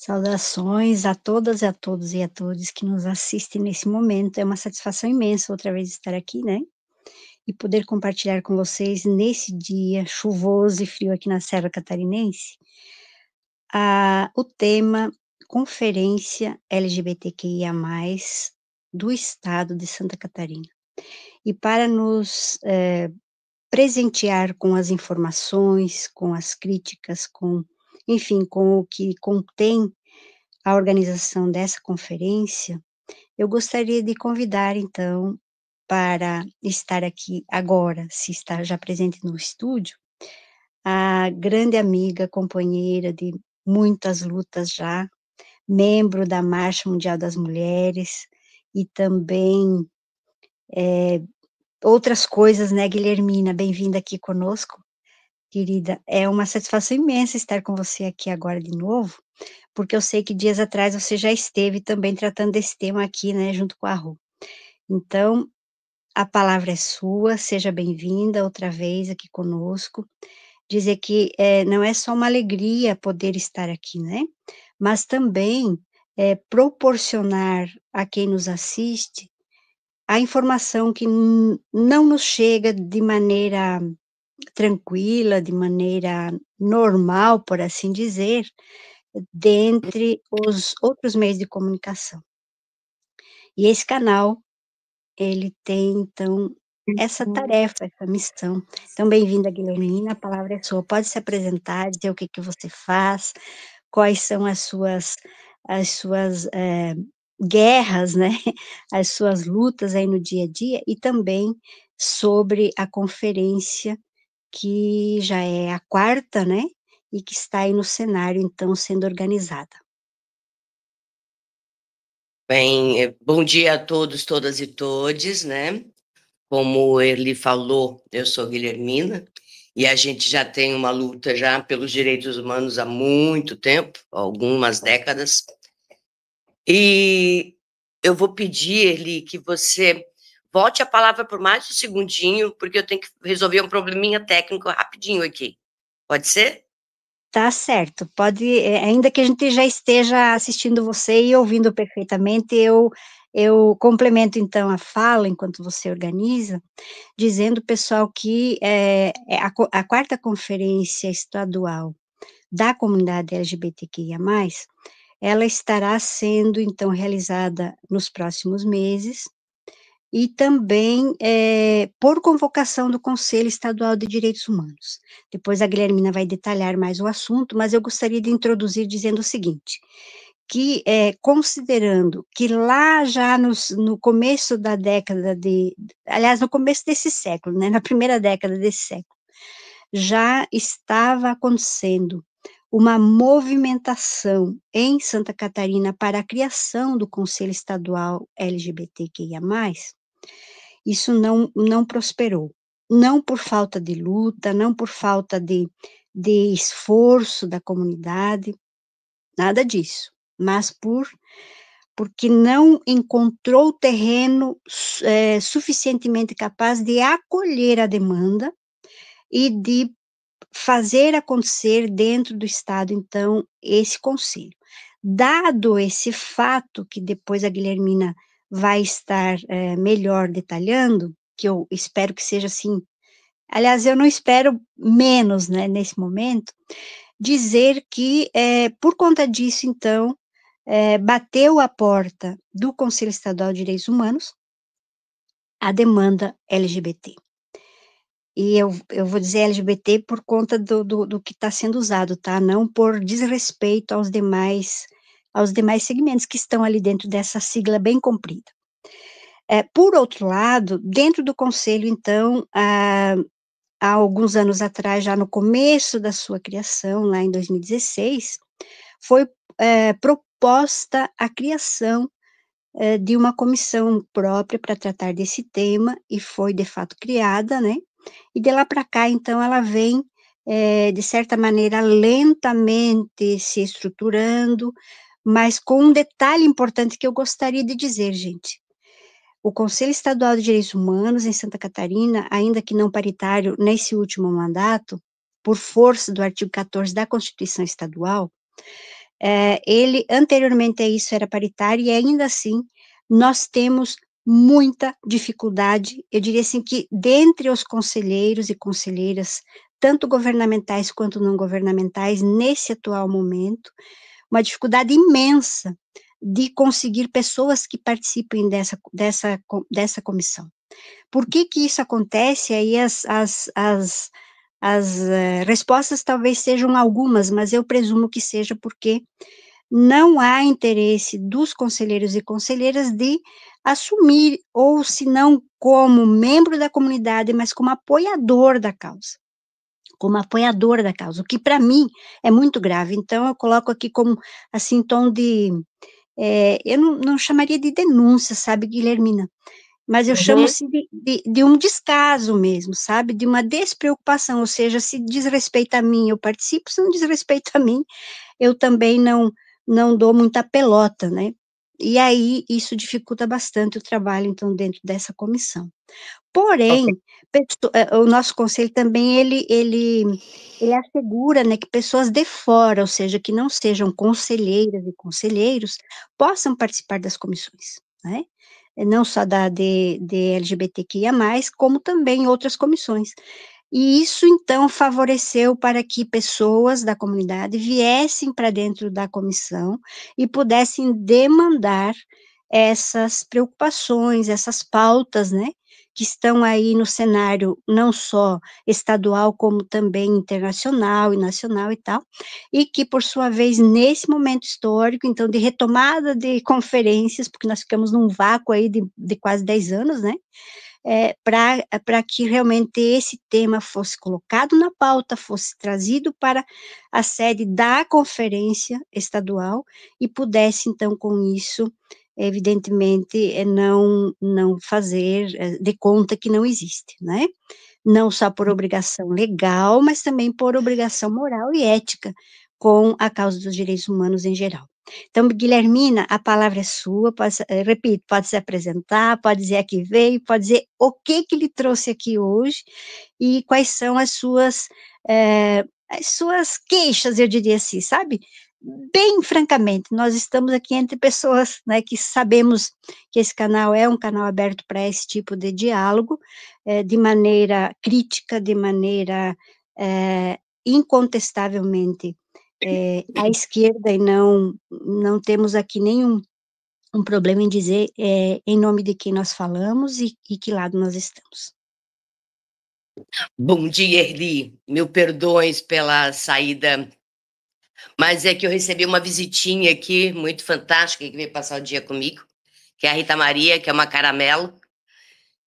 Saudações a todas e a todos e a todos que nos assistem nesse momento. É uma satisfação imensa outra vez estar aqui, né, e poder compartilhar com vocês nesse dia chuvoso e frio aqui na Serra Catarinense, o tema Conferência LGBTQIA+, do Estado de Santa Catarina. E para nos, presentear com as informações, com as críticas, enfim, com o que contém a organização dessa conferência, eu gostaria de convidar, então, para estar aqui agora, se está já presente no estúdio, a grande amiga, companheira de muitas lutas já, membro da Marcha Mundial das Mulheres e também, outras coisas, né, Guilhermina, bem-vinda aqui conosco, querida. É uma satisfação imensa estar com você aqui agora de novo, porque eu sei que dias atrás você já esteve também tratando desse tema aqui, né, junto com a Rô. Então, a palavra é sua, seja bem-vinda outra vez aqui conosco. Dizer que, não é só uma alegria poder estar aqui, né, mas também, proporcionar a quem nos assiste a informação que não nos chega de maneira tranquila, de maneira normal, por assim dizer, dentre os outros meios de comunicação. E esse canal, ele tem então essa tarefa, essa missão. Então bem-vinda, Guilhermina, a palavra é sua. Pode se apresentar, dizer o que que você faz, quais são as suas guerras, né, as suas lutas aí no dia a dia, e também sobre a conferência que já é a quarta, né, e que está aí no cenário, então, sendo organizada. Bem, bom dia a todos, todas e todes, né? Como o Erli falou, eu sou Guilhermina, e a gente já tem uma luta já pelos direitos humanos há muito tempo, algumas décadas. E eu vou pedir, Erli, que você volte a palavra por mais um segundinho, porque eu tenho que resolver um probleminha técnico rapidinho aqui. Pode ser? Tá certo, pode, ainda que a gente já esteja assistindo você e ouvindo perfeitamente, eu complemento então a fala, enquanto você organiza, dizendo, pessoal, que, a 4ª conferência estadual da comunidade LGBTQIA+, ela estará sendo então realizada nos próximos meses, e também, por convocação do Conselho Estadual de Direitos Humanos. Depois a Guilhermina vai detalhar mais o assunto, mas eu gostaria de introduzir dizendo o seguinte, que, considerando que lá já no começo da década aliás, no começo desse século, né, na primeira década desse século, já estava acontecendo uma movimentação em Santa Catarina para a criação do Conselho Estadual LGBTQIA+, isso não prosperou. Não por falta de luta, não por falta de esforço da comunidade, nada disso, mas porque não encontrou terreno suficientemente capaz de acolher a demanda e de fazer acontecer dentro do estado, então, esse conselho. Dado esse fato, que depois a Guilhermina vai estar, melhor detalhando, que eu espero que seja assim, aliás, eu não espero menos, né, nesse momento, dizer que, por conta disso, então, bateu a porta do Conselho Estadual de Direitos Humanos a demanda LGBT. E eu vou dizer LGBT por conta do que está sendo usado, tá, não por desrespeito aos demais segmentos que estão ali dentro dessa sigla bem comprida. Por outro lado, dentro do conselho, então, há alguns anos atrás, já no começo da sua criação, lá em 2016, foi, proposta a criação, de uma comissão própria para tratar desse tema, e foi de fato criada, né, e de lá para cá, então, ela vem, de certa maneira, lentamente se estruturando, mas com um detalhe importante que eu gostaria de dizer, gente. O Conselho Estadual de Direitos Humanos em Santa Catarina, ainda que não paritário nesse último mandato, por força do artigo 14 da Constituição Estadual, ele, anteriormente a isso, era paritário, e ainda assim, nós temos muita dificuldade, eu diria assim, que dentre os conselheiros e conselheiras, tanto governamentais quanto não governamentais, nesse atual momento, uma dificuldade imensa de conseguir pessoas que participem dessa comissão. Por que que isso acontece? Aí as respostas talvez sejam algumas, mas eu presumo que seja porque não há interesse dos conselheiros e conselheiras de assumir, ou se não como membro da comunidade, mas como apoiador da causa. Como apoiador da causa, o que para mim é muito grave. Então, eu coloco aqui como, assim, tom de, eu não chamaria de denúncia, sabe, Guilhermina, mas eu chamo Uhum. assim de um descaso mesmo, sabe, de uma despreocupação, ou seja, se diz respeito a mim, eu participo, se não diz respeito a mim, eu também não dou muita pelota, né. E aí, isso dificulta bastante o trabalho, então, dentro dessa comissão. Ok. Porém, o nosso conselho também ele assegura, né, que pessoas de fora, ou seja, que não sejam conselheiras e conselheiros, possam participar das comissões, né, não só da de LGBTQIA+, como também outras comissões. E isso então favoreceu para que pessoas da comunidade viessem para dentro da comissão e pudessem demandar essas preocupações, essas pautas, né, que estão aí no cenário não só estadual, como também internacional e nacional e tal, e que por sua vez nesse momento histórico, então de retomada de conferências, porque nós ficamos num vácuo aí de quase 10 anos, né, para que realmente esse tema fosse colocado na pauta, fosse trazido para a sede da conferência estadual e pudesse então com isso, evidentemente, não fazer, de conta que não existe, né. Não só por obrigação legal, mas também por obrigação moral e ética com a causa dos direitos humanos em geral. Então, Guilhermina, a palavra é sua, repito, pode se apresentar, pode dizer a que veio, pode dizer o que lhe trouxe aqui hoje e quais são as suas queixas, eu diria assim, sabe? Bem francamente, nós estamos aqui entre pessoas, né, que sabemos que esse canal é um canal aberto para esse tipo de diálogo, de maneira crítica, de maneira, incontestavelmente, à esquerda, e não temos aqui nenhum um problema em dizer, em nome de quem nós falamos e que lado nós estamos. Bom dia, Erli. Mil perdões pela saída, mas é que eu recebi uma visitinha aqui, muito fantástica, que veio passar o dia comigo, que é a Rita Maria, que é uma caramelo,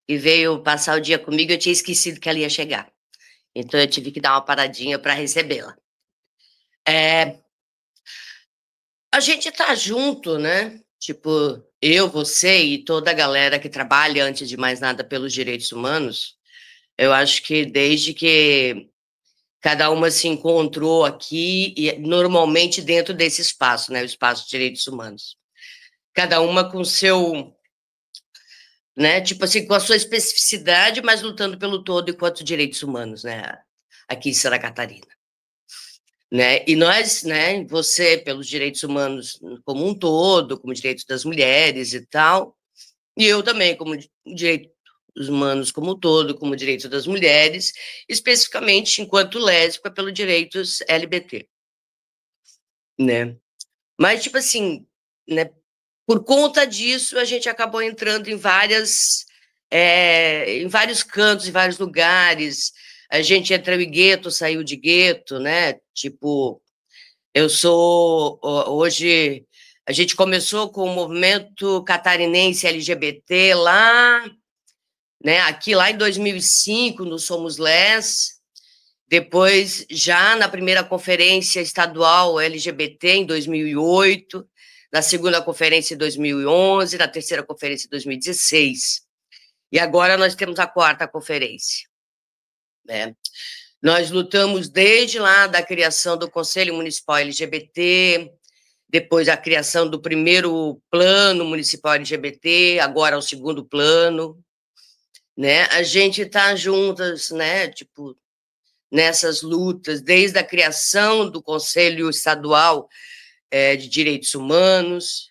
e veio passar o dia comigo. Eu tinha esquecido que ela ia chegar, então eu tive que dar uma paradinha para recebê-la. A gente tá junto, né? Tipo, eu, você e toda a galera que trabalha, antes de mais nada, pelos direitos humanos. Eu acho que desde que cada uma se encontrou aqui, e normalmente dentro desse espaço, né, o espaço de direitos humanos. Cada uma com seu, né, tipo assim, com a sua especificidade, mas lutando pelo todo enquanto direitos humanos, né, aqui em Santa Catarina. Né? E nós, né, você pelos direitos humanos como um todo, como direitos das mulheres e tal, e eu também como direitos humanos como um todo, como direitos das mulheres, especificamente enquanto lésbica pelo direitos LGBT, né? Mas tipo assim, né, por conta disso a gente acabou entrando em vários cantos, em vários lugares. A gente entrou em gueto, saiu de gueto, né? Tipo, eu sou, hoje, a gente começou com o movimento catarinense LGBT lá, né, aqui lá em 2005, no Somos Les, depois já na primeira conferência estadual LGBT em 2008, na segunda conferência em 2011, na terceira conferência em 2016. E agora nós temos a quarta conferência, né? Nós lutamos desde lá da criação do Conselho Municipal LGBT, depois a criação do primeiro plano municipal LGBT, agora o segundo plano, né? A gente está juntas, né? Tipo, nessas lutas, desde a criação do Conselho Estadual de direitos humanos,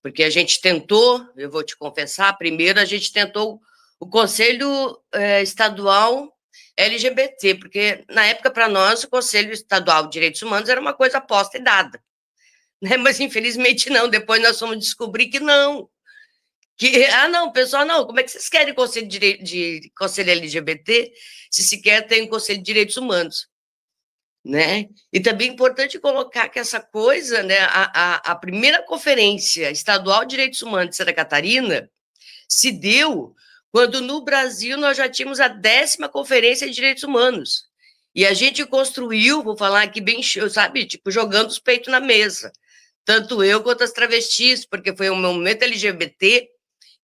porque a gente tentou, eu vou te confessar, primeiro a gente tentou o Conselho Estadual LGBT, porque na época para nós o Conselho Estadual de Direitos Humanos era uma coisa posta e dada, né? Mas infelizmente não, depois nós fomos descobrir que não, não, pessoal, não, como é que vocês querem conselho de conselho LGBT se sequer tem Conselho de Direitos Humanos, né? E também é importante colocar que essa coisa, né, a primeira conferência estadual de direitos humanos de Santa Catarina se deu quando no Brasil nós já tínhamos a 10ª conferência de direitos humanos, e a gente construiu, vou falar aqui bem, sabe, tipo, jogando os peitos na mesa, tanto eu quanto as travestis, porque foi um movimento LGBT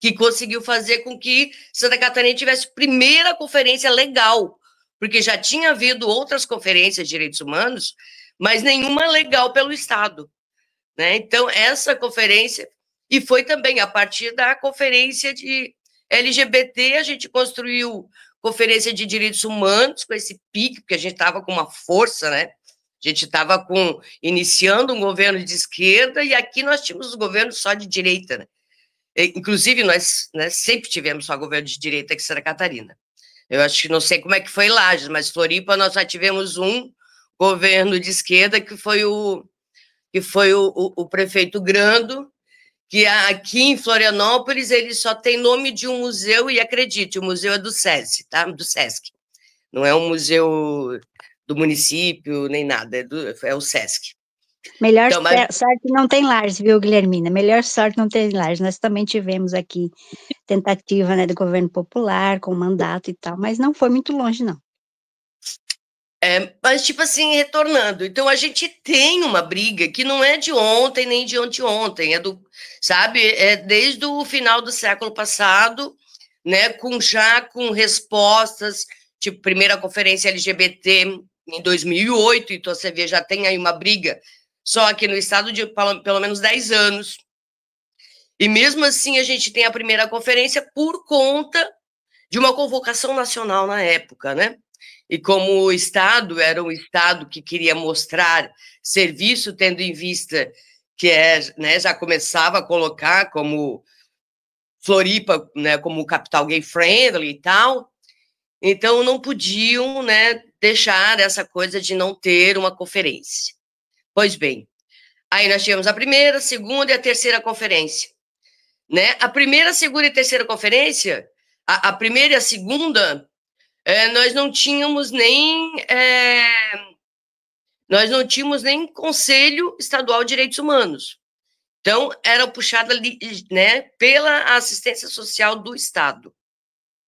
que conseguiu fazer com que Santa Catarina tivesse a primeira conferência legal, porque já tinha havido outras conferências de direitos humanos, mas nenhuma legal pelo Estado, né? Então, essa conferência, e foi também a partir da conferência de LGBT, a gente construiu conferência de direitos humanos, com esse pique, porque a gente estava com uma força, né? A gente estava iniciando um governo de esquerda, e aqui nós tínhamos os governos só de direita, né? Inclusive, nós, né, sempre tivemos só governo de direita aqui em Santa Catarina. Eu acho que não sei como é que foi Lages, mas Floripa nós já tivemos um governo de esquerda que foi o prefeito Grando, que aqui em Florianópolis ele só tem nome de um museu, e acredite, o museu é do SESI, tá? Do SESC. Não é um museu do município, nem nada, é o SESC. Melhor então, sorte não tem Lages, viu, Guilhermina? Melhor sorte não tem Lages. Nós também tivemos aqui tentativa, né, do governo popular, com mandato e tal, mas não foi muito longe, não. Mas, tipo assim, retornando, então a gente tem uma briga que não é de ontem nem de anteontem, sabe, desde o final do século passado, né, com respostas, tipo, primeira conferência LGBT em 2008, então você vê, já tem aí uma briga só aqui no estado de pelo menos 10 anos, e mesmo assim a gente tem a primeira conferência por conta de uma convocação nacional na época, né? E como o Estado era um Estado que queria mostrar serviço, tendo em vista que né, já começava a colocar como Floripa, né, como capital gay-friendly e tal, então não podiam, né, deixar essa coisa de não ter uma conferência. Pois bem, aí nós tivemos a primeira, a segunda e a terceira conferência, né? A primeira, a segunda e a terceira conferência, a primeira e a segunda, nós não tínhamos nem Conselho Estadual de Direitos Humanos. Então, era puxada ali, né, pela assistência social do Estado,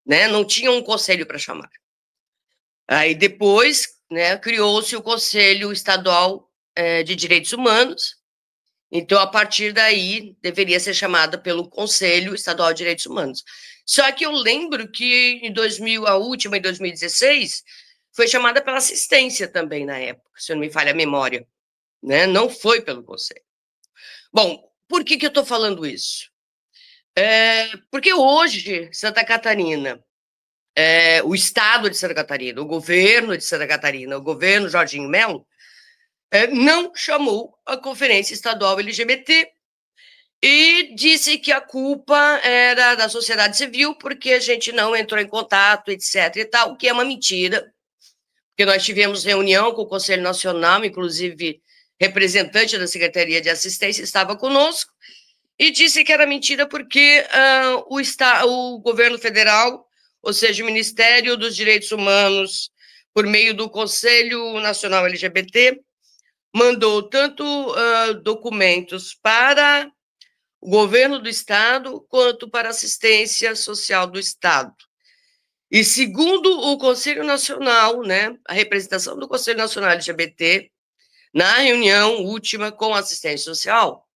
né? Não tinha um conselho para chamar. Aí depois, né, criou-se o Conselho Estadual de Direitos Humanos. Então, a partir daí, deveria ser chamada pelo Conselho Estadual de Direitos Humanos. Só que eu lembro que a última, em 2016, foi chamada pela assistência também, na época, se não me falha a memória, né? Não foi pelo Conselho. Bom, por que eu estou falando isso? Porque hoje, Santa Catarina, o Estado de Santa Catarina, o governo de Santa Catarina, o governo Jorginho Melo, não chamou a Conferência Estadual LGBT e disse que a culpa era da sociedade civil porque a gente não entrou em contato, etc. e tal, o que é uma mentira, porque nós tivemos reunião com o Conselho Nacional, inclusive representante da Secretaria de Assistência estava conosco, e disse que era mentira porque o governo federal, ou seja, o Ministério dos Direitos Humanos, por meio do Conselho Nacional LGBT, mandou tanto documentos para o governo do Estado quanto para a assistência social do Estado. E segundo o Conselho Nacional, né, a representação do Conselho Nacional LGBT, na reunião última com a assistência social,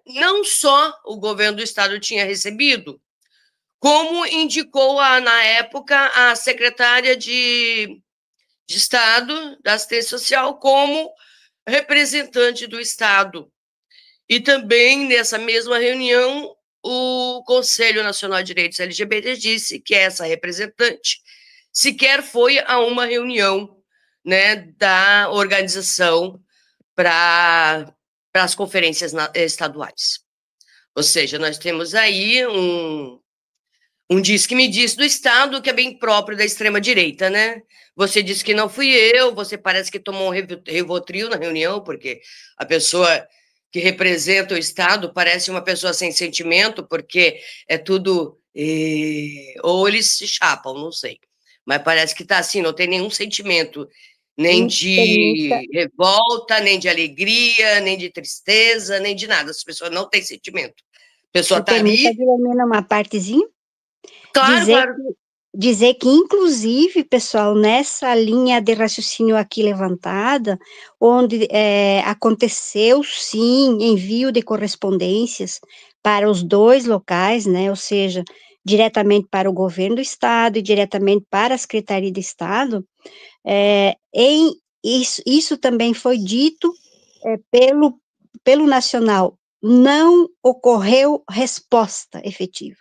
não só o governo do Estado tinha recebido, como indicou, na época, a secretária de Estado da Assistência Social como representante do Estado. E também, nessa mesma reunião, o Conselho Nacional de Direitos LGBT disse que essa representante sequer foi a uma reunião, né, da organização para as conferências estaduais. Ou seja, nós temos aí um diz-que-me-diz do Estado que é bem próprio da extrema-direita, né? Você disse que não fui eu, você parece que tomou um Rivotril na reunião, porque a pessoa que representa o Estado parece uma pessoa sem sentimento, porque é tudo... ou eles se chapam, não sei. Mas parece que está assim, não tem nenhum sentimento, nem de revolta, nem de alegria, nem de tristeza, nem de nada. As pessoas não têm sentimento. A pessoa está ali... Guilhermina, uma partezinha? Claro, claro. Dizer que, inclusive, pessoal, nessa linha de raciocínio aqui levantada, onde aconteceu, sim, envio de correspondências para os dois locais, né, ou seja, diretamente para o governo do Estado e diretamente para a Secretaria de Estado, isso também foi dito pelo Nacional, não ocorreu resposta efetiva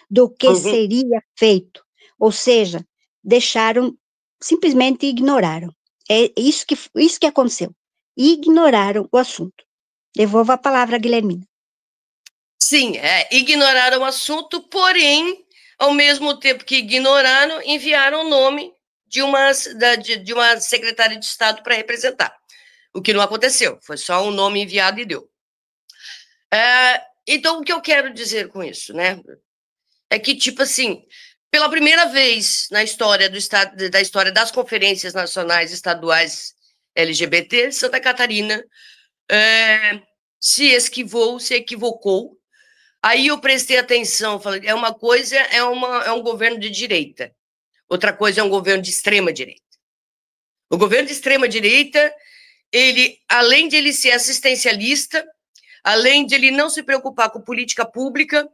do que seria feito, ou seja, simplesmente ignoraram. É isso que aconteceu, ignoraram o assunto. Devolvo a palavra a Guilhermina. Sim, ignoraram o assunto, porém, ao mesmo tempo que ignoraram, enviaram o nome de uma secretária de Estado para representar, o que não aconteceu, foi só um nome enviado e deu. Então, o que eu quero dizer com isso, né? É que, tipo assim, pela primeira vez na história da história das conferências nacionais estaduais LGBT, Santa Catarina se equivocou. Aí eu prestei atenção, falei, uma coisa é um governo de direita, outra coisa é um governo de extrema direita. O governo de extrema direita, ele, além de ele ser assistencialista, além de ele não se preocupar com política pública,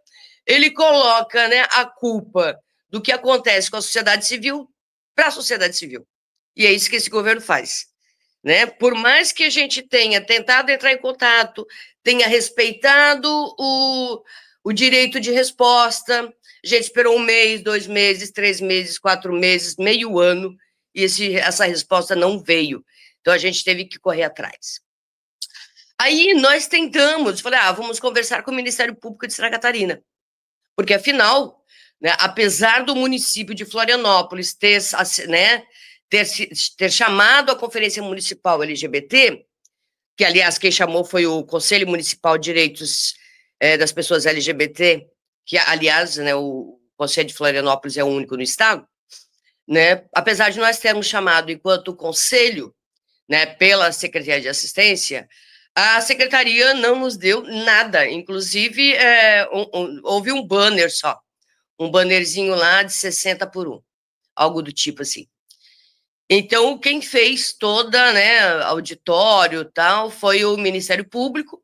ele coloca, né, a culpa do que acontece com a sociedade civil para a sociedade civil. E é isso que esse governo faz. Né? Por mais que a gente tenha tentado entrar em contato, tenha respeitado o direito de resposta, a gente esperou 1 mês, 2 meses, 3 meses, 4 meses, meio ano, e essa resposta não veio. Então, a gente teve que correr atrás. Aí, nós tentamos, falei, vamos conversar com o Ministério Público de Santa Catarina, porque, afinal, né, apesar do município de Florianópolis ter chamado a Conferência Municipal LGBT, que, aliás, quem chamou foi o Conselho Municipal de Direitos das Pessoas LGBT, que, aliás, né, o Conselho de Florianópolis é o único no estado, né, apesar de nós termos chamado enquanto Conselho, né, pela Secretaria de Assistência, a Secretaria não nos deu nada, inclusive houve um banner só, um bannerzinho lá de 60 por 1, algo do tipo assim. Então, quem fez toda, né, auditório tal, foi o Ministério Público,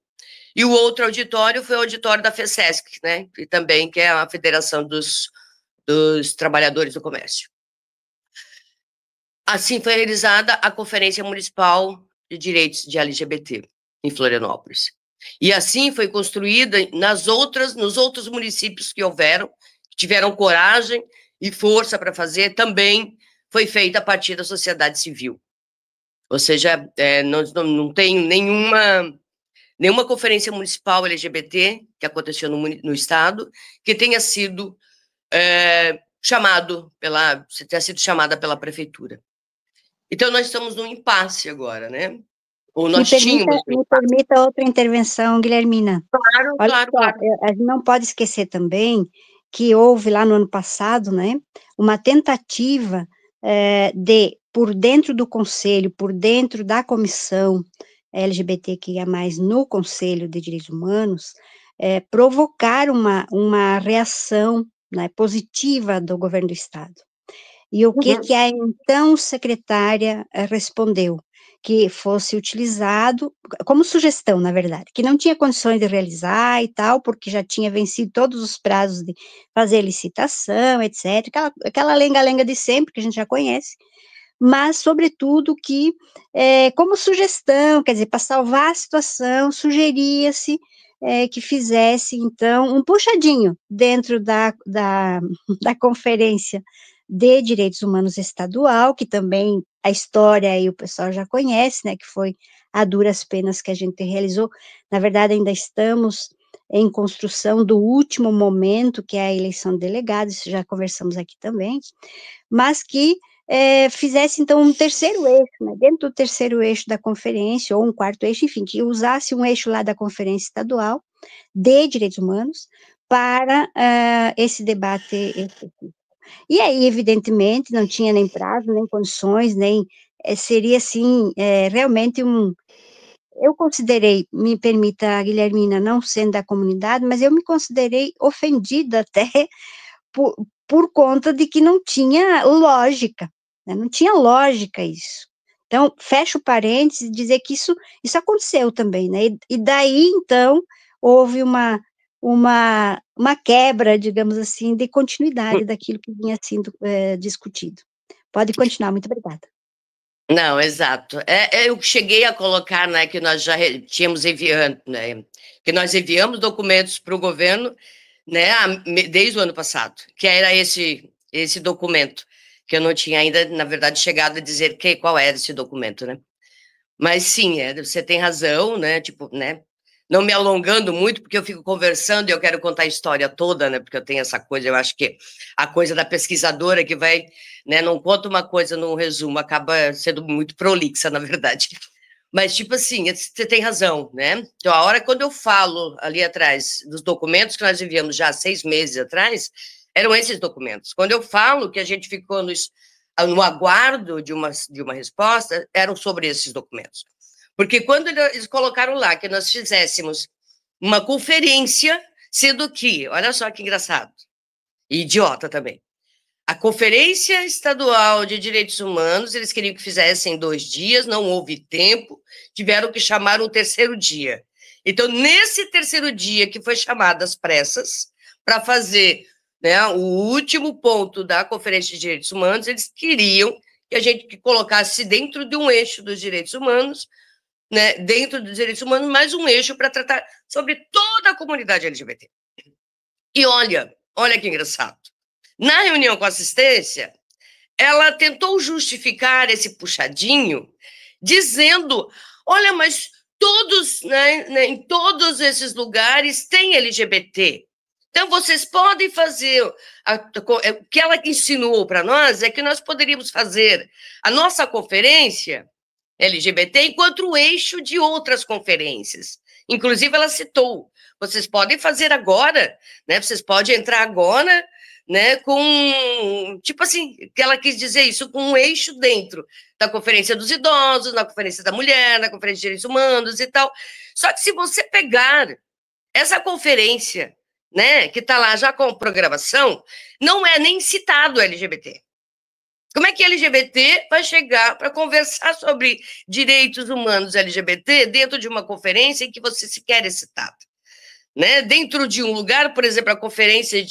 e o outro auditório foi o auditório da FESESC, né, e também que é a Federação dos Trabalhadores do Comércio. Assim foi realizada a Conferência Municipal de Direitos de LGBT em Florianópolis. E assim foi construída nos outros municípios que houveram, que tiveram coragem e força para fazer, também foi feita a partir da sociedade civil. Ou seja, não tem nenhuma conferência municipal LGBT que aconteceu no estado que tenha sido chamada pela prefeitura. Então, nós estamos num impasse agora, né? Ou nós tínhamos... Me permita outra intervenção, Guilhermina. Claro, Olha claro, só, claro. A gente não pode esquecer também que houve lá no ano passado, né, uma tentativa por dentro do conselho, por dentro da comissão LGBTQIA+, no Conselho de Direitos Humanos, provocar uma reação, né, positiva do governo do Estado. E o que a então secretária respondeu? Que fosse utilizado, como sugestão, na verdade, que não tinha condições de realizar e tal, porque já tinha vencido todos os prazos de fazer licitação, etc., aquela lenga-lenga de sempre, que a gente já conhece, mas, sobretudo, que, como sugestão, quer dizer, para salvar a situação, sugeria-se que fizesse, então, um puxadinho dentro da Conferência de Direitos Humanos Estadual, que também a história aí o pessoal já conhece, né, que foi a duras penas que a gente realizou. Na verdade, ainda estamos em construção do último momento, que é a eleição de delegados, isso já conversamos aqui também, mas que fizesse, então, um terceiro eixo, né, dentro do terceiro eixo da conferência, ou um quarto eixo, enfim, que usasse um eixo lá da Conferência Estadual de Direitos Humanos para esse debate específico. E aí, evidentemente, não tinha nem prazo, nem condições, nem seria, assim, realmente eu considerei, me permita, Guilhermina, não sendo da comunidade, mas eu me considerei ofendida até por, por conta de que não tinha lógica, né? Não tinha lógica isso. Então, fecho parênteses e dizer que isso aconteceu também, né? E daí, então, houve uma quebra, digamos assim, de continuidade daquilo que vinha sendo discutido. Pode continuar, muito obrigada. Não, exato. Eu cheguei a colocar, né, que nós já tínhamos enviando, né, que nós enviamos documentos para o governo, né, desde o ano passado, que era esse documento, que eu não tinha ainda, na verdade, chegado a dizer qual era esse documento, né? Mas sim, você tem razão, né? Tipo, né? Não me alongando muito, porque eu fico conversando e eu quero contar a história toda, né? Porque eu tenho essa coisa, eu acho que a coisa da pesquisadora que vai, né? Não conta uma coisa num resumo, acaba sendo muito prolixa, na verdade. Mas, tipo assim, você tem razão, né? Então, a hora quando eu falo ali atrás dos documentos que nós enviamos já há 6 meses atrás, eram esses documentos. Quando eu falo que a gente ficou no aguardo de uma resposta, eram sobre esses documentos. Porque quando eles colocaram lá que nós fizéssemos uma conferência, sendo que, olha só que engraçado, e idiota também, a Conferência Estadual de Direitos Humanos, eles queriam que fizessem em 2 dias, não houve tempo, tiveram que chamar um terceiro dia. Então, nesse terceiro dia, que foi chamado às pressas, para fazer, né, o último ponto da Conferência de Direitos Humanos, eles queriam que a gente colocasse dentro de um eixo dos direitos humanos, né, dentro dos direitos humanos, mais um eixo para tratar sobre toda a comunidade LGBT. E olha que engraçado. Na reunião com assistência, ela tentou justificar esse puxadinho, dizendo: olha, mas todos, né, em todos esses lugares tem LGBT. Então, vocês podem fazer. O que ela ensinou para nós é que nós poderíamos fazer a nossa conferência LGBT enquanto o eixo de outras conferências. Inclusive, ela citou: vocês podem fazer agora, né? Vocês podem entrar agora, né, com, tipo assim, que ela quis dizer isso, com um eixo dentro da Conferência dos Idosos, na Conferência da Mulher, na Conferência de Direitos Humanos e tal. Só que se você pegar essa conferência, né, que está lá já com programação, não é nem citado LGBT. Como é que LGBT vai chegar para conversar sobre direitos humanos LGBT dentro de uma conferência em que você sequer é citado? Né? Dentro de um lugar, por exemplo, a Conferência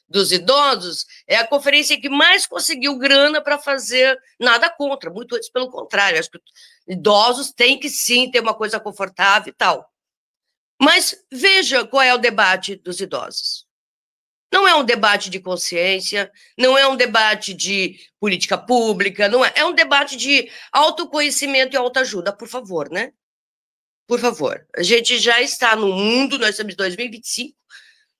dos Idosos é a conferência que mais conseguiu grana para fazer, nada contra, muito antes pelo contrário, acho que idosos têm que sim ter uma coisa confortável e tal. Mas veja qual é o debate dos idosos. Não é um debate de consciência, não é um debate de política pública, não é, é um debate de autoconhecimento e autoajuda, por favor, né? Por favor. A gente já está no mundo, nós estamos em 2025,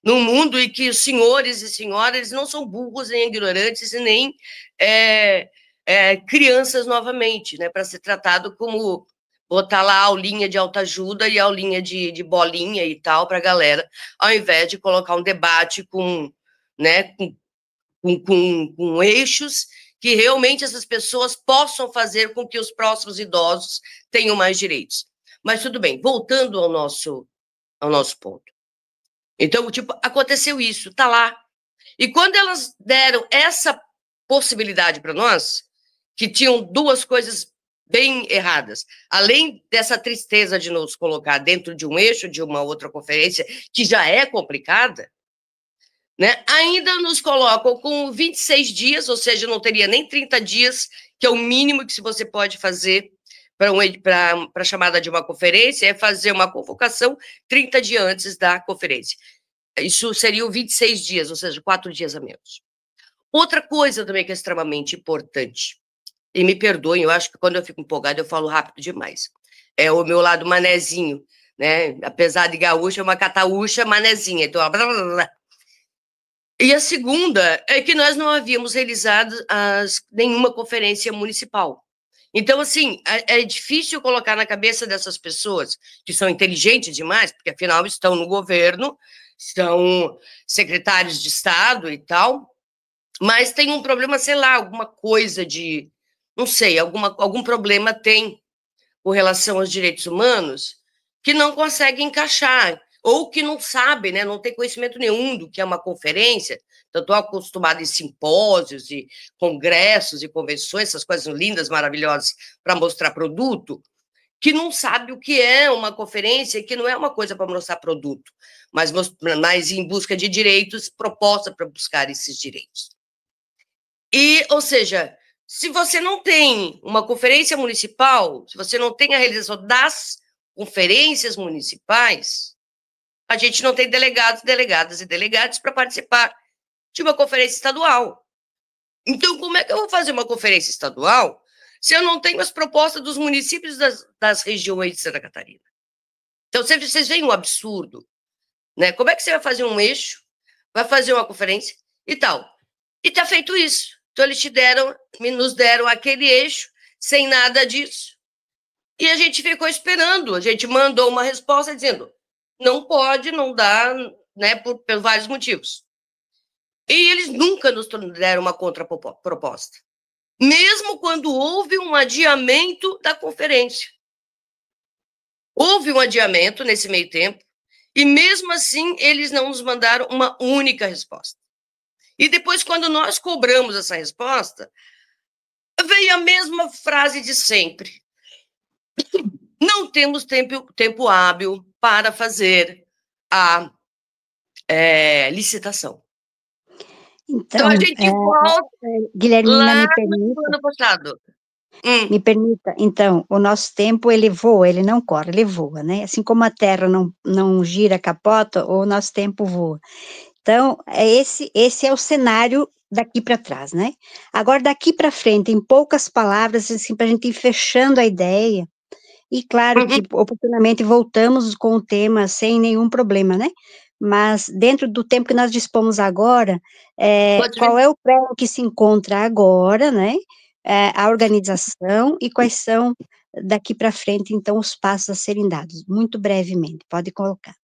num mundo em que os senhores e senhoras eles não são burros, nem ignorantes, e nem crianças novamente, né? Para ser tratado como botar lá a aulinha de autoajuda e a aulinha de bolinha e tal para a galera, ao invés de colocar um debate com, né, com eixos que realmente essas pessoas possam fazer com que os próximos idosos tenham mais direitos. Mas tudo bem, voltando ao nosso ponto. Então, tipo, aconteceu isso, tá lá. E quando elas deram essa possibilidade para nós, que tinham 2 coisas bem erradas, além dessa tristeza de nos colocar dentro de um eixo de uma outra conferência, que já é complicada, né? Ainda nos colocam com 26 dias, ou seja, não teria nem 30 dias, que é o mínimo que você pode fazer para a chamada de uma conferência, é fazer uma convocação 30 dias antes da conferência. Isso seriam 26 dias, ou seja, 4 dias a menos. Outra coisa também que é extremamente importante, e me perdoem, eu acho que quando eu fico empolgada eu falo rápido demais. É o meu lado manezinho, né? Apesar de gaúcha, é uma cataúcha manezinha. Então, blá, blá, blá. E a segunda é que nós não havíamos realizado nenhuma conferência municipal. Então, assim, é difícil colocar na cabeça dessas pessoas que são inteligentes demais, porque afinal estão no governo, são secretários de Estado e tal, mas tem um problema, sei lá, alguma coisa de, não sei, algum problema tem com relação aos direitos humanos que não consegue encaixar, ou que não sabe, né, não tem conhecimento nenhum do que é uma conferência. Eu estou acostumada em simpósios e congressos e convenções, essas coisas lindas, maravilhosas, para mostrar produto, que não sabe o que é uma conferência, que não é uma coisa para mostrar produto, mas em busca de direitos, proposta para buscar esses direitos. E, ou seja, se você não tem uma conferência municipal, se você não tem a realização das conferências municipais, a gente não tem delegados, delegadas e delegados para participar de uma conferência estadual. Então, como é que eu vou fazer uma conferência estadual se eu não tenho as propostas dos municípios das regiões de Santa Catarina? Então, vocês veem um absurdo, né? Como é que você vai fazer um eixo, vai fazer uma conferência e tal? E está feito isso. Então, eles nos deram aquele eixo sem nada disso. E a gente ficou esperando. A gente mandou uma resposta dizendo: não pode, não dá, né, por vários motivos. E eles nunca nos deram uma contraproposta, mesmo quando houve um adiamento da conferência. Houve um adiamento nesse meio tempo, e mesmo assim eles não nos mandaram uma única resposta. E depois, quando nós cobramos essa resposta, veio a mesma frase de sempre: não temos tempo hábil para fazer a licitação. Então, a gente volta Guilhermina, lá me no permita, ano passado. me permita, então, o nosso tempo, ele voa, ele não corre, ele voa, né? Assim como a Terra não gira, capota, o nosso tempo voa. Então, esse é o cenário daqui para trás, né? Agora, daqui para frente, em poucas palavras, assim, para a gente ir fechando a ideia, e claro que oportunamente voltamos com o tema sem nenhum problema, né? Mas dentro do tempo que nós dispomos agora, qual é o plano que se encontra agora, né? A organização e quais são daqui para frente, então, os passos a serem dados, muito brevemente, pode colocar.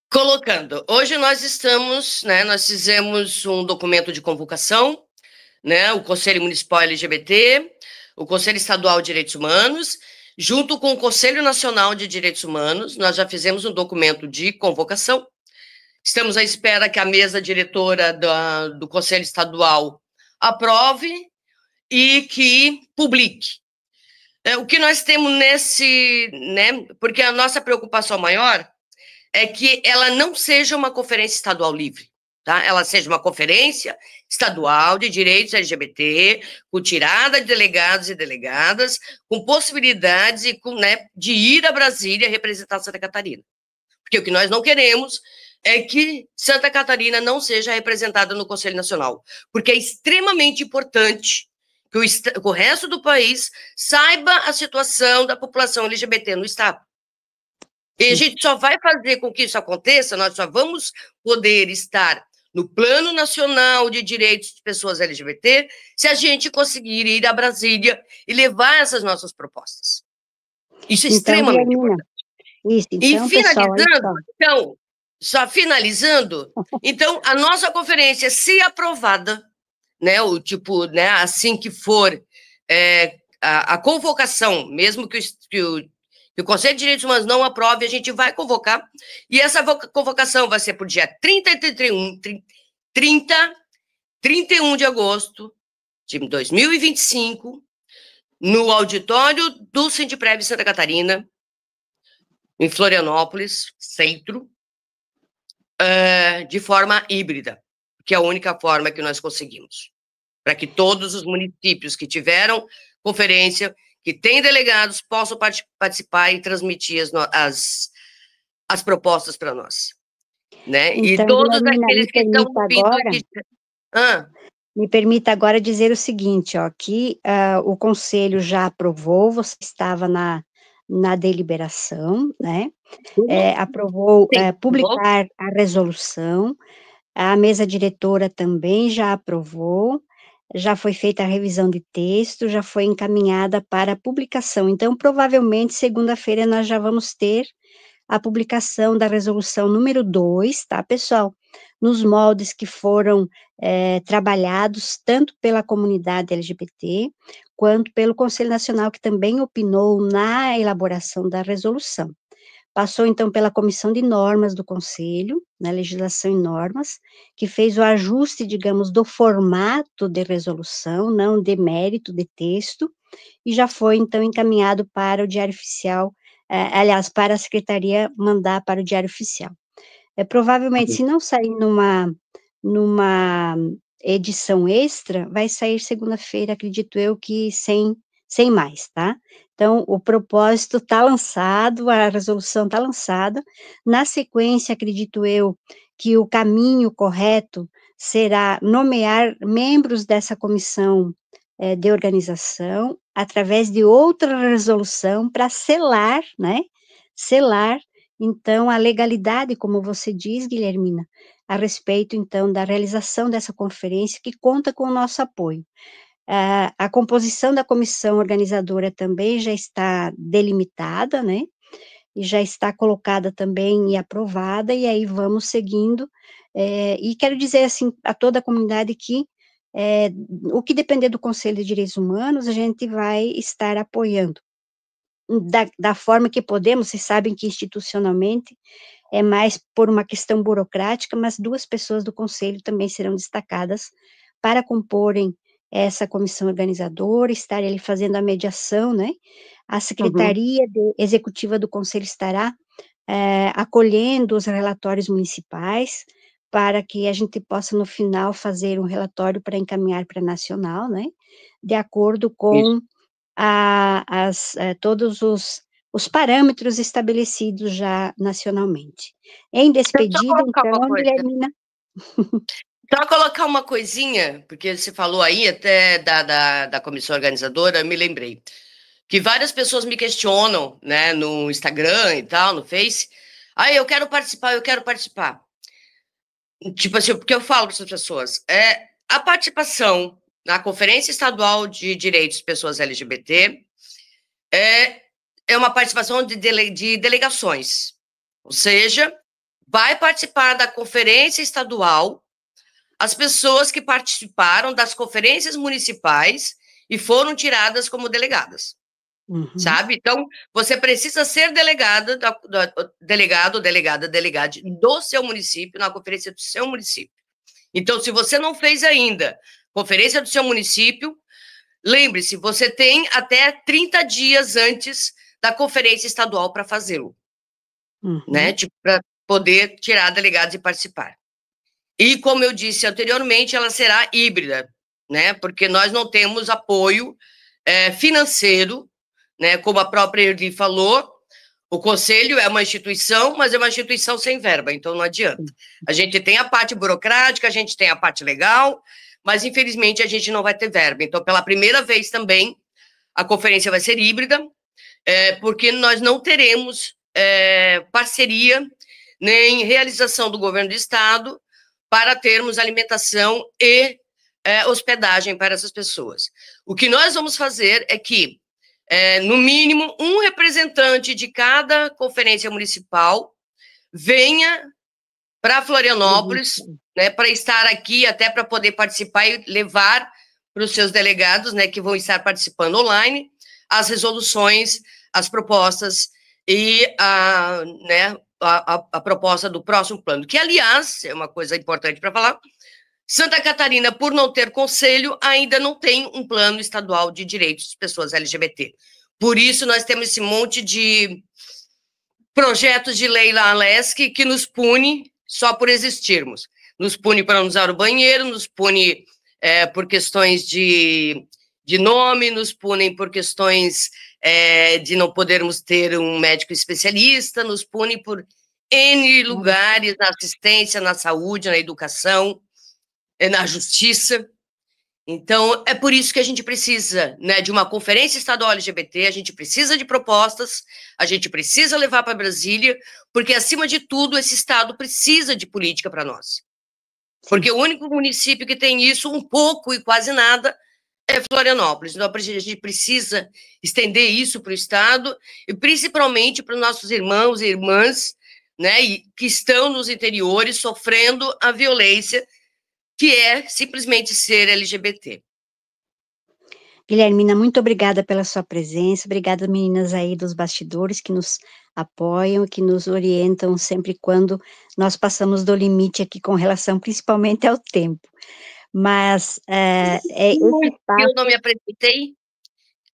Colocando, hoje nós estamos, né, nós fizemos um documento de convocação, né, o Conselho Municipal LGBT, o Conselho Estadual de Direitos Humanos, junto com o Conselho Nacional de Direitos Humanos, nós já fizemos um documento de convocação. Estamos à espera que a mesa diretora do Conselho Estadual aprove e que publique. O que nós temos né, porque a nossa preocupação maior é que ela não seja uma conferência estadual livre, tá? Ela seja uma conferência estadual de direitos LGBT, com tirada de delegados e delegadas, com possibilidades né, de ir a Brasília representar Santa Catarina. Porque o que nós não queremos é que Santa Catarina não seja representada no Conselho Nacional, porque é extremamente importante que o resto do país saiba a situação da população LGBT no Estado. E a gente só vai fazer com que isso aconteça, nós só vamos poder estar no Plano Nacional de Direitos de Pessoas LGBT se a gente conseguir ir a Brasília e levar essas nossas propostas. Isso é extremamente importante. Isso, então, E finalizando, então, a nossa conferência, se aprovada, né, né, assim que for a convocação, mesmo que o Conselho de Direitos Humanos não aprove, a gente vai convocar, e essa convocação vai ser por dia 31 de agosto de 2025, no auditório do Sindiprev Santa Catarina, em Florianópolis, centro, de forma híbrida, que é a única forma que nós conseguimos, para que todos os municípios que tiveram conferência, que têm delegados, possam participar e transmitir as propostas para nós. Né? Então, e todos Guilhermina, aqueles que estão vindo agora, aqui... Me permita agora dizer o seguinte, ó, que o conselho já aprovou, você estava na deliberação, né, aprovou Sim, bom? publicar a resolução, a mesa diretora também já aprovou, já foi feita a revisão de texto, já foi encaminhada para publicação, então provavelmente segunda-feira nós já vamos ter a publicação da resolução número 2, tá, pessoal? Nos moldes que foram trabalhados tanto pela comunidade LGBT, quanto pelo Conselho Nacional, que também opinou na elaboração da resolução. Passou, então, pela Comissão de Normas do Conselho, na Legislação e Normas, que fez o ajuste, digamos, do formato de resolução, não de mérito de texto, e já foi, então, encaminhado para o Diário Oficial, aliás, para a Secretaria mandar para o Diário Oficial. Provavelmente, se não sair numa edição extra, vai sair segunda-feira, acredito eu que sem mais, tá? Então, o propósito está lançado, a resolução está lançada, na sequência, acredito eu, que o caminho correto será nomear membros dessa comissão de organização, através de outra resolução, para selar, né, selar, então, a legalidade, como você diz, Guilhermina, a respeito, então, da realização dessa conferência, que conta com o nosso apoio. A composição da comissão organizadora também já está delimitada, né, e já está colocada também e aprovada, e aí vamos seguindo, e quero dizer, assim, a toda a comunidade que, o que depender do Conselho de Direitos Humanos, a gente vai estar apoiando, da forma que podemos. Vocês sabem que institucionalmente é mais por uma questão burocrática, mas 2 pessoas do conselho também serão destacadas para comporem essa comissão organizadora, estarem ali fazendo a mediação, né. A Uhum. secretaria executiva do conselho estará, acolhendo os relatórios municipais, para que a gente possa, no final, fazer um relatório para encaminhar para a nacional, né, de acordo Isso. com todos os parâmetros estabelecidos já nacionalmente. Em Deixa eu só despedida, colocar uma então, coisa. Guilhermina. Só colocar uma coisinha, porque você falou aí até da comissão organizadora, eu me lembrei. Que várias pessoas me questionam, né, no Instagram e tal, no Face. Ah, eu quero participar, eu quero participar. Tipo assim, porque eu falo para essas pessoas, a participação na Conferência Estadual de Direitos de Pessoas LGBT é, é uma participação de delegações. Ou seja, vai participar da Conferência Estadual as pessoas que participaram das conferências municipais e foram tiradas como delegadas. Uhum, Sabe? Então, você precisa ser delegada, delegado, delegada, delegade do seu município, na conferência do seu município. Então, se você não fez ainda conferência do seu município, lembre-se, você tem até 30 dias antes da conferência estadual para fazê-lo, né? uhum, Tipo, para poder tirar delegados e participar. E, como eu disse anteriormente, ela será híbrida, né? Porque nós não temos apoio financeiro, né? Como a própria Erli falou, o conselho é uma instituição, mas é uma instituição sem verba, então não adianta. A gente tem a parte burocrática, a gente tem a parte legal, mas infelizmente a gente não vai ter verba. Então, pela primeira vez também, a conferência vai ser híbrida, porque nós não teremos parceria nem realização do governo do estado para termos alimentação e hospedagem para essas pessoas. O que nós vamos fazer é que, no mínimo, um representante de cada conferência municipal venha para Florianópolis, né, para estar aqui, até para poder participar e levar para os seus delegados, né, que vão estar participando online, as resoluções, as propostas e a proposta do próximo plano, que, aliás, é uma coisa importante para falar, Santa Catarina, por não ter conselho, ainda não tem um plano estadual de direitos de pessoas LGBT. Por isso, nós temos esse monte de projetos de lei lá, LESC, que nos pune só por existirmos. Nos pune para não usar o banheiro, nos pune por questões de nome, nos punem por questões de não podermos ter um médico especialista, nos pune por N lugares, na assistência, na saúde, na educação, na justiça. Então, é por isso que a gente precisa, né, de uma conferência estadual LGBT, a gente precisa de propostas, a gente precisa levar para Brasília, porque, acima de tudo, esse Estado precisa de política para nós. Porque Sim. o único município que tem isso, um pouco e quase nada, é Florianópolis. Então, a gente precisa estender isso para o Estado, e principalmente para os nossos irmãos e irmãs, né, que estão nos interiores sofrendo a violência que é simplesmente ser LGBT. Guilhermina, muito obrigada pela sua presença, obrigada meninas aí dos bastidores que nos apoiam, que nos orientam sempre quando nós passamos do limite aqui com relação principalmente ao tempo. Mas esse Eu não espaço, me apresentei,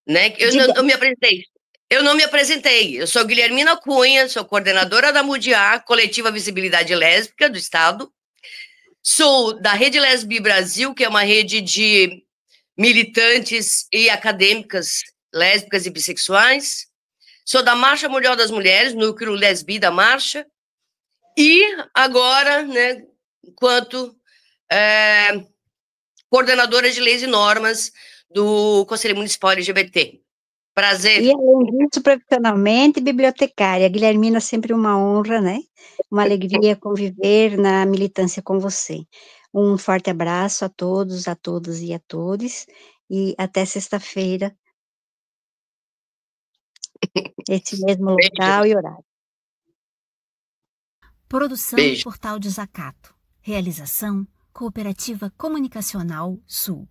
né? diga, Eu me apresentei. Eu não me apresentei. Eu sou Guilhermina Cunha, sou coordenadora da MUDIA, Coletiva Visibilidade Lésbica do Estado. Sou da Rede Lesbi Brasil, que é uma rede de militantes e acadêmicas lésbicas e bissexuais. Sou da Marcha Mundial das Mulheres, núcleo Lesbi da Marcha. E agora, né, enquanto coordenadora de leis e normas do Conselho Municipal LGBT. e Prazer. além disso, profissionalmente, bibliotecária. Guilhermina, sempre uma honra, né? Uma alegria conviver na militância com você. Um forte abraço a todos, a todas e a todos, e até sexta-feira, esse mesmo Beijo. local e horário. Produção Beijo. Portal Desacato. Realização Cooperativa Comunicacional Sul.